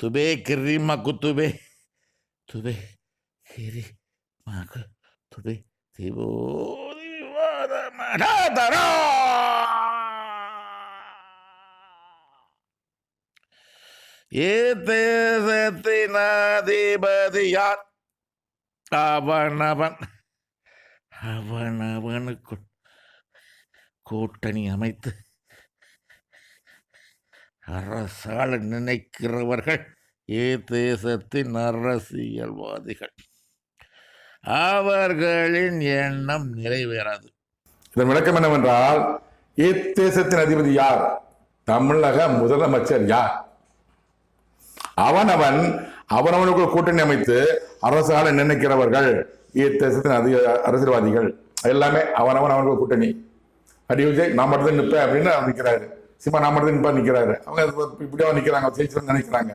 துபே கிரிமக்கு துபே துபே கிரி மகு துபே திவோ தேசத்தின் அதிபதி யார்? அவனவன் அவனவனுக்கு கூட்டணி அமைத்து அரசாள நினைக்கிறவர்கள் தேசத்தின் அரசியல்வாதிகள். அவர்களின் எண்ணம் நிறைவேறாது. இதன் விளக்கம் என்னவென்றால், தேசத்தின் அதிபதி யார்? தமிழக முதலமைச்சர் யார்? அவனவன் அவனவனுக்கு கூட்டணி அமைத்து அரசால நினைக்கிறவர்கள் தேசத்தின் அரசியல்வாதிகள். எல்லாமே அவனவன் அவனுக்கு கூட்டணி. அடி விஜய் நான் மட்டும் தான் நிற்பேன் அப்படின்னு நிற்கிறாரு. சிமா நான் மட்டும் தான் நிற்பா நிற்கிறாரு. அவங்க இப்படியா நிற்கிறாங்க, ஜெயிச்சு நினைக்கிறாங்க.